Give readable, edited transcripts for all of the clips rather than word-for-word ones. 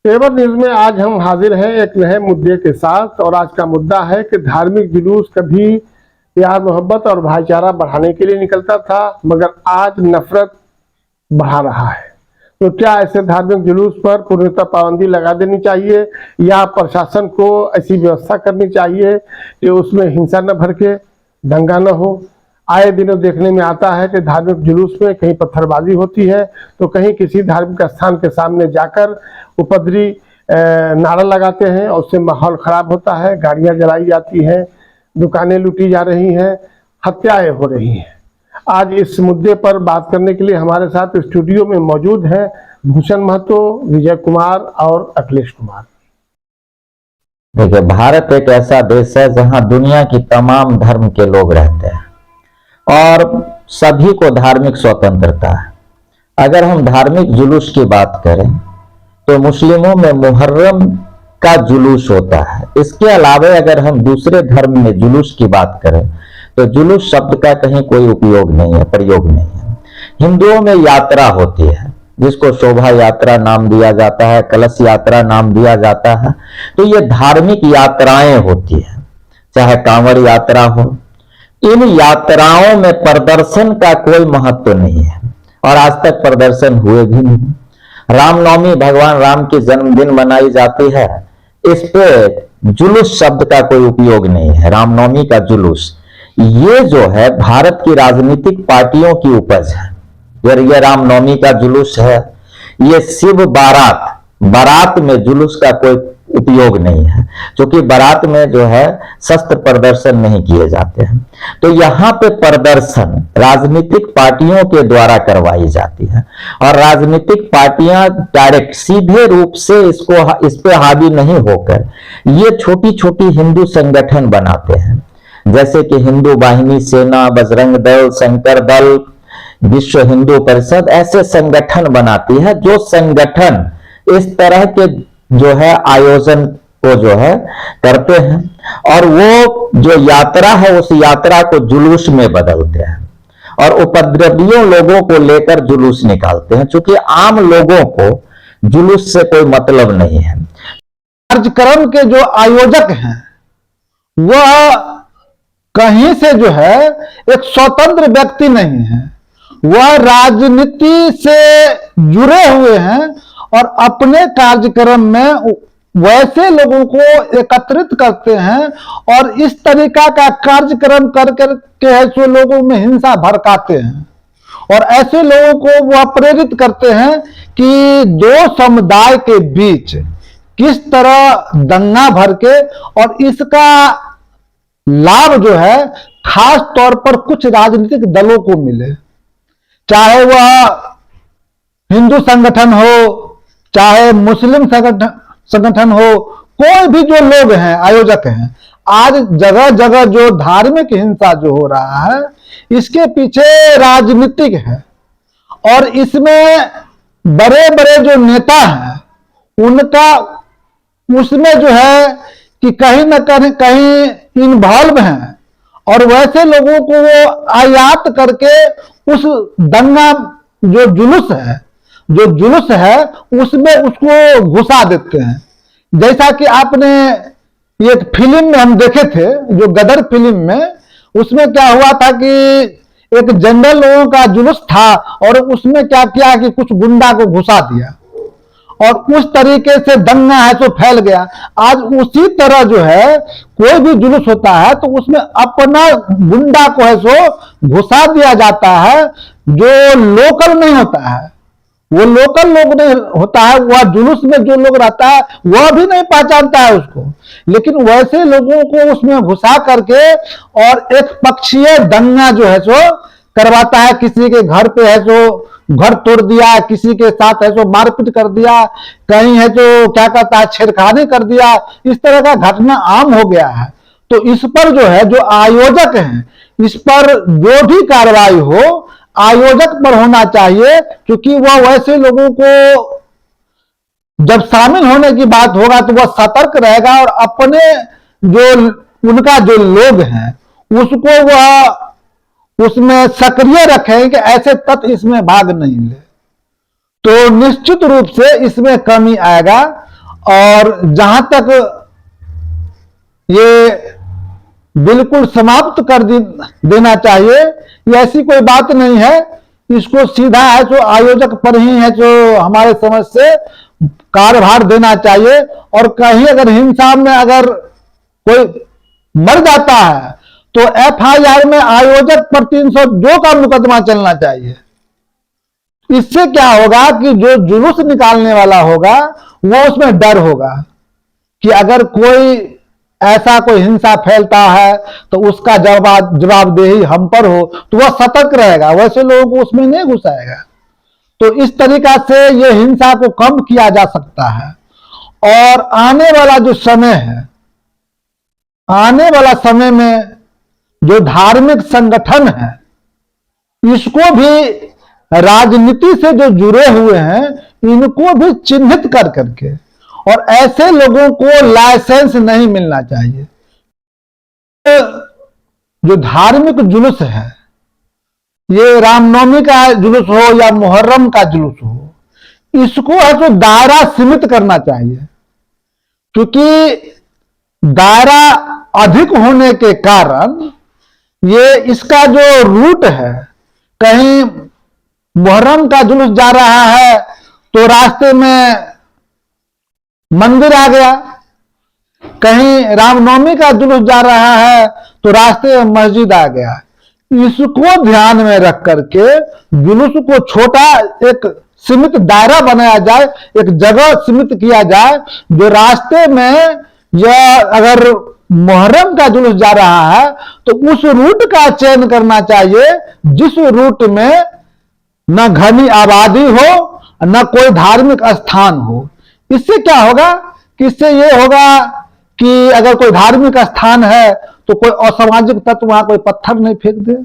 Paper news में आज हम हाजिर हैं एक नए मुद्दे के साथ। और आज का मुद्दा है कि धार्मिक जुलूस कभी प्यार मोहब्बत और भाईचारा बढ़ाने के लिए निकलता था, मगर आज नफरत बढ़ा रहा है। तो क्या ऐसे धार्मिक जुलूस पर पूर्णतः पाबंदी लगा देनी चाहिए, या प्रशासन को ऐसी व्यवस्था करनी चाहिए कि उसमें हिंसा न भड़के, दंगा न हो। आए दिनों देखने में आता है कि धार्मिक जुलूस में कहीं पत्थरबाजी होती है, तो कहीं किसी धार्मिक स्थान के सामने जाकर उपद्रवी नारा लगाते हैं और उससे माहौल खराब होता है। गाड़ियां जलाई जाती हैं, दुकानें लूटी जा रही हैं, हत्याएं हो रही हैं। आज इस मुद्दे पर बात करने के लिए हमारे साथ स्टूडियो में मौजूद हैं भूषण महतो, विजय कुमार और अखिलेश कुमार। देखिए, भारत एक ऐसा देश है जहां दुनिया की तमाम धर्म के लोग रहते हैं और सभी को धार्मिक स्वतंत्रता है। अगर हम धार्मिक जुलूस की बात करें तो मुस्लिमों में मुहर्रम का जुलूस होता है। इसके अलावा अगर हम दूसरे धर्म में जुलूस की बात करें तो जुलूस शब्द का कहीं कोई उपयोग नहीं है, प्रयोग नहीं है। हिंदुओं में यात्रा होती है जिसको शोभा यात्रा नाम दिया जाता है, कलश यात्रा नाम दिया जाता है। तो ये धार्मिक यात्राएं होती है, चाहे कांवड़ यात्रा हो। इन यात्राओं में प्रदर्शन का कोई महत्व नहीं है और आज तक प्रदर्शन हुए भी नहीं। रामनवमी भगवान राम की जन्मदिन मनाई जाती है, इस पे जुलूस शब्द का कोई उपयोग नहीं है। रामनवमी का जुलूस ये जो है भारत की राजनीतिक पार्टियों की उपज है। ये रामनवमी का जुलूस है, ये शिव बारात में जुलूस का कोई उपयोग नहीं है, क्योंकि बारात में जो है शस्त्र प्रदर्शन नहीं किए जाते हैं। तो यहाँ पे प्रदर्शन राजनीतिक पार्टियों के द्वारा करवाई जाती है और राजनीतिक पार्टियां डायरेक्ट सीधे रूप से इस पे हावी नहीं होकर ये छोटी छोटी हिंदू संगठन बनाते हैं, जैसे कि हिंदू वाहिनी सेना, बजरंग दल, शंकर दल, विश्व हिंदू परिषद, ऐसे संगठन बनाती है जो संगठन इस तरह के जो है आयोजन को जो है करते हैं और वो जो यात्रा है उस यात्रा को जुलूस में बदलते हैं और उपद्रवियों लोगों को लेकर जुलूस निकालते हैं, क्योंकि आम लोगों को जुलूस से कोई मतलब नहीं है। कार्यक्रम के जो आयोजक हैं वह कहीं से जो है एक स्वतंत्र व्यक्ति नहीं है, वह राजनीति से जुड़े हुए हैं और अपने कार्यक्रम में वैसे लोगों को एकत्रित करते हैं और इस तरीका का कार्यक्रम करके ऐसे लोगों में हिंसा भड़काते हैं और ऐसे लोगों को वह प्रेरित करते हैं कि दो समुदाय के बीच किस तरह दंगा भड़के और इसका लाभ जो है खास तौर पर कुछ राजनीतिक दलों को मिले, चाहे वह हिंदू संगठन हो, चाहे मुस्लिम संगठन हो, कोई भी जो लोग हैं आयोजक हैं। आज जगह जगह जो धार्मिक हिंसा जो हो रहा है इसके पीछे राजनीतिक है और इसमें बड़े बड़े जो नेता हैं उनका उसमें जो है कि कहीं न कहीं इन्वॉल्व हैं और वैसे लोगों को वो आयात करके उस दंगा जो जुलूस है उसमें उसको घुसा देते हैं। जैसा कि आपने एक फिल्म में हम देखे थे, जो गदर फिल्म में, उसमें क्या हुआ था कि एक जनरल लोगों का जुलूस था और उसमें क्या किया कि कुछ गुंडा को घुसा दिया और उस तरीके से दंगा है तो फैल गया। आज उसी तरह जो है कोई भी जुलूस होता है तो उसमें अपना गुंडा को है सो घुसा दिया जाता है, जो लोकल नहीं होता है, वो लोकल लोग नहीं होता है, वह जुलूस में जो लोग रहता है वह भी नहीं पहचानता है उसको, लेकिन वैसे लोगों को उसमें घुसा करके और एक पक्षीय दंगा जो है सो करवाता है। किसी के घर पे है सो घर तोड़ दिया, किसी के साथ है सो मारपीट कर दिया, कहीं है तो क्या कहता है छेड़खानी कर दिया। इस तरह का घटना आम हो गया है। तो इस पर जो है जो आयोजक हैं, इस पर जो भी कार्रवाई हो आयोजक पर होना चाहिए, क्योंकि वह वैसे लोगों को जब शामिल होने की बात होगा तो वह सतर्क रहेगा और अपने जो उनका जो लोग हैं उसको वह उसमें सक्रिय रखें कि ऐसे तत्व इसमें भाग नहीं ले, तो निश्चित रूप से इसमें कमी आएगा और जहां तक ये बिल्कुल समाप्त कर देना चाहिए, ये ऐसी कोई बात नहीं है। इसको सीधा है जो आयोजक पर ही है जो हमारे समझ से कार्यभार देना चाहिए। और कहीं अगर हिंसा में अगर कोई मर जाता है तो एफआईआर में आयोजक पर 302 का मुकदमा चलना चाहिए। इससे क्या होगा कि जो जुलूस निकालने वाला होगा वो उसमें डर होगा कि अगर कोई ऐसा कोई हिंसा फैलता है तो उसका जवाबदेही हम पर हो, तो वह सतर्क रहेगा, वैसे लोगों को उसमें नहीं घुसाएगा। तो इस तरीका से ये हिंसा को कम किया जा सकता है। और आने वाला जो समय है, आने वाला समय में जो धार्मिक संगठन है, इसको भी राजनीति से जो जुड़े हुए हैं इनको भी चिन्हित कर करके, और ऐसे लोगों को लाइसेंस नहीं मिलना चाहिए। जो धार्मिक जुलूस है, ये रामनवमी का जुलूस हो या मुहर्रम का जुलूस हो, इसको है तो दायरा सीमित करना चाहिए। क्योंकि दायरा अधिक होने के कारण ये इसका जो रूट है, कहीं मुहर्रम का जुलूस जा रहा है तो रास्ते में मंदिर आ गया, कहीं रामनवमी का जुलूस जा रहा है तो रास्ते में मस्जिद आ गया। इसको ध्यान में रख करके जुलूस को छोटा एक सीमित दायरा बनाया जाए, एक जगह सीमित किया जाए। जो रास्ते में या अगर मुहर्रम का जुलूस जा रहा है तो उस रूट का चयन करना चाहिए जिस रूट में न घनी आबादी हो न कोई धार्मिक स्थान हो। इससे क्या होगा कि इससे ये होगा कि अगर कोई धार्मिक स्थान है तो कोई असामाजिक तत्व वहां कोई पत्थर नहीं फेंक दे।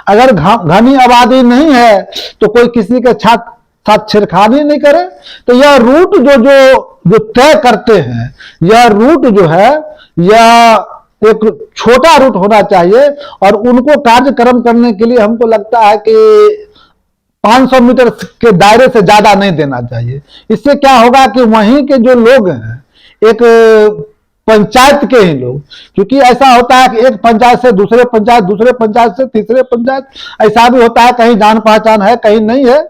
अगर घनी आबादी नहीं है तो कोई किसी के साथ छेड़खानी नहीं करे। तो यह रूट जो तय करते हैं, यह रूट जो है यह एक छोटा रूट होना चाहिए। और उनको कार्यक्रम करने के लिए हमको लगता है कि 500 मीटर के दायरे से ज्यादा नहीं देना चाहिए। इससे क्या होगा कि वहीं के जो लोग हैं, एक पंचायत के ही लोग, क्योंकि ऐसा होता है कि एक पंचायत से दूसरे पंचायत, दूसरे पंचायत से तीसरे पंचायत, ऐसा भी होता है कहीं जान पहचान है कहीं नहीं है।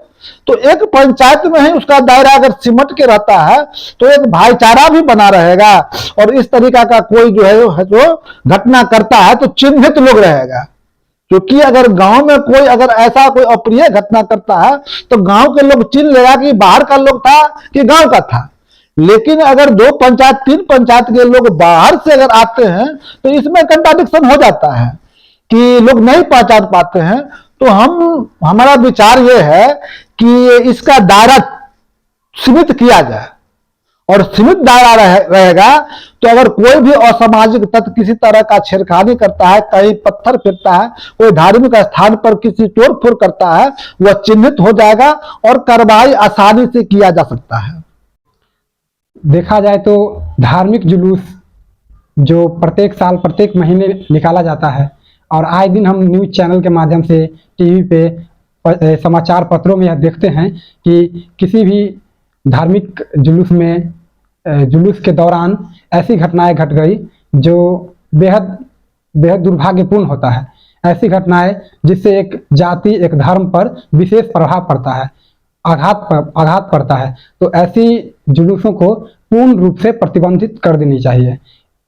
तो एक पंचायत में ही उसका दायरा अगर सिमट के रहता है तो एक भाईचारा भी बना रहेगा। और इस तरीका का कोई जो है जो घटना करता है तो चिन्हित लोग रहेगा। क्योंकि अगर गांव में कोई अगर ऐसा कोई अप्रिय घटना करता है तो गांव के लोग चिन्ह लेगा कि बाहर का लोग था कि गांव का था। लेकिन अगर 2 पंचायत 3 पंचायत के लोग बाहर से अगर आते हैं तो इसमें कंट्राडिक्शन हो जाता है कि लोग नहीं पहचान पाते हैं। तो हमारा विचार यह है कि इसका दायरा सीमित किया जाए, और सीमित दायरा रहेगा तो अगर कोई भी असामाजिक तत्व किसी तरह का छेड़खानी करता है, कहीं पत्थर फेंकता है, कोई धार्मिक स्थान पर किसी तोड़ फोड़ करता है, वह चिन्हित हो जाएगा और कार्रवाई आसानी से किया जा सकता है। देखा जाए तो धार्मिक जुलूस जो प्रत्येक साल प्रत्येक महीने निकाला जाता है, और आए दिन हम न्यूज़ चैनल के माध्यम से टीवी पे समाचार पत्रों में यह देखते हैं कि किसी भी धार्मिक जुलूस के दौरान ऐसी घटनाएं घट गई जो बेहद बेहद दुर्भाग्यपूर्ण होता है। ऐसी घटनाएं जिससे एक जाति एक धर्म पर विशेष प्रभाव पड़ता है, आघात पड़ता है। तो ऐसी जुलूसों को पूर्ण रूप से प्रतिबंधित कर देनी चाहिए।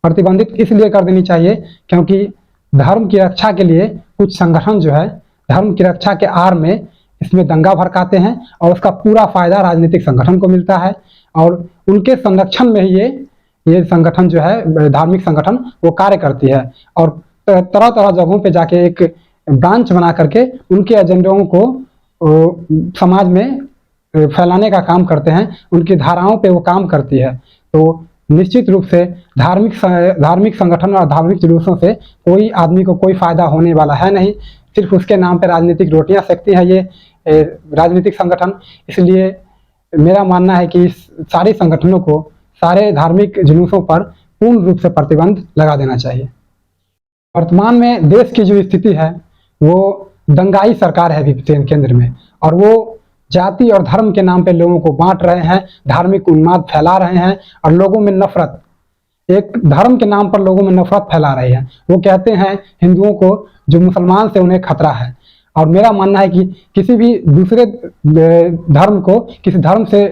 प्रतिबंधित इसलिए कर देनी चाहिए क्योंकि धर्म की रक्षा के लिए कुछ संगठन जो है धर्म की रक्षा के आड़ में इसमें दंगा भड़काते हैं, और उसका पूरा फायदा राजनीतिक संगठन को मिलता है। और उनके संरक्षण में ही ये संगठन जो है धार्मिक संगठन वो कार्य करती है, और तरह तरह जगहों पे जाके एक ब्रांच बना करके उनके एजेंडों को समाज में फैलाने का काम करते हैं, उनकी धाराओं पे वो काम करती है। तो निश्चित रूप से धार्मिक संगठन और धार्मिक जुलूसों से कोई आदमी को कोई फायदा होने वाला है नहीं, सिर्फ उसके नाम पे राजनीतिक रोटियां सेकती है ये राजनीतिक संगठन। इसलिए मेरा मानना है कि सारे संगठनों को सारे धार्मिक जुलूसों पर पूर्ण रूप से प्रतिबंध लगा देना चाहिए। वर्तमान में देश की जो स्थिति है वो दंगाई सरकार है अभी केंद्र में, और वो जाति और धर्म के नाम पे लोगों को बांट रहे हैं, धार्मिक उन्माद फैला रहे हैं और लोगों में नफरत, एक धर्म के नाम पर लोगों में नफरत फैला रहे हैं। वो कहते हैं हिंदुओं को जो मुसलमान से उन्हें खतरा है, और मेरा मानना है कि किसी भी दूसरे धर्म को किसी धर्म से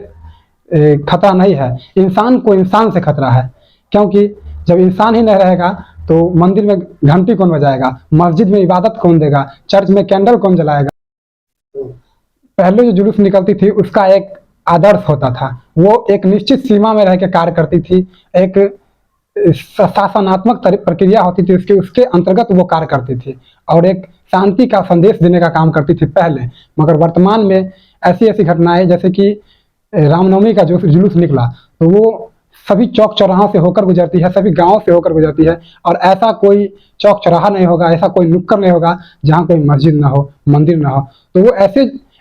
खतरा नहीं है, इंसान को इंसान से खतरा है। क्योंकि जब इंसान ही नहीं रहेगा तो मंदिर में घंटी कौन बजाएगा, मस्जिद में इबादत कौन देगा, चर्च में कैंडल कौन जलाएगा। पहले जो जुलूस निकलती थी उसका एक आदर्श होता था, वो एक निश्चित सीमा में रह के कार्य करती थी, एक शासनात्मक प्रक्रिया होती थी, उसके अंतर्गत वो कार्य करती थी और एक शांति का संदेश देने का काम करती थी पहले। मगर वर्तमान में ऐसी ऐसी घटनाएं, जैसे कि रामनवमी का जो जुलूस निकला तो वो सभी चौक चौराहों से होकर गुजरती है, सभी गांवों से होकर गुजरती है, और ऐसा कोई चौक चौराहा नहीं होगा, ऐसा कोई नुक्कड़ नहीं होगा जहाँ कोई मस्जिद ना हो, मंदिर ना हो। तो वो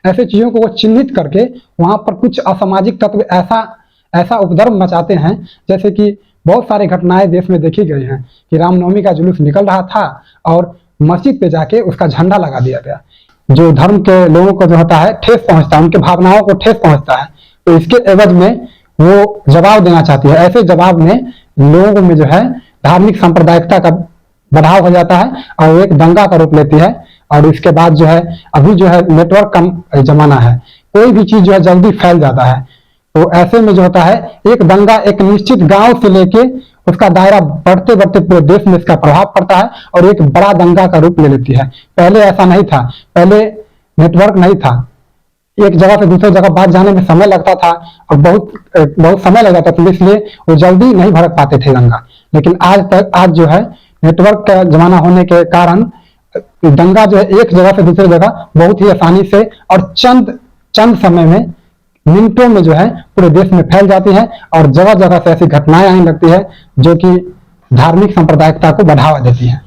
ऐसे चीज़ों को वो चिन्हित करके वहाँ पर कुछ असामाजिक तत्व ऐसा उपद्रव मचाते हैं, जैसे कि बहुत सारी घटनाएं देश में देखी गई हैं कि रामनवमी का जुलूस निकल रहा था और मस्जिद पे जाके उसका झंडा लगा दिया गया, जो धर्म के लोगों को जो होता है ठेस पहुंचता है, उनके भावनाओं को ठेस पहुंचता है। तो इसके एवज में वो जवाब देना चाहती है। ऐसे जवाब में लोगों में जो है धार्मिक सांप्रदायिकता का बढ़ाव हो जाता है और एक दंगा का रूप लेती है। और इसके बाद जो है अभी जो है नेटवर्क का जमाना है, कोई भी चीज जो है जल्दी फैल जाता है। तो ऐसे में जो होता है एक दंगा एक निश्चित गांव से लेके उसका दायरा बढ़ते बढ़ते पूरे देश में इसका प्रभाव पड़ता है और एक बड़ा दंगा का रूप ले लेती है। पहले ऐसा नहीं था, पहले नेटवर्क नहीं था, एक जगह से दूसरी जगह बात जाने में समय लगता था और बहुत समय लग जाता था, इसलिए वो जल्दी नहीं भड़क पाते थे दंगा। लेकिन आज जो है नेटवर्क का जमाना होने के कारण दंगा जो है एक जगह से दूसरी जगह बहुत ही आसानी से और चंद समय में मिनटों में जो है पूरे देश में फैल जाती है और जगह जगह से ऐसी घटनाएं आने लगती है जो कि धार्मिक सांप्रदायिकता को बढ़ावा देती है।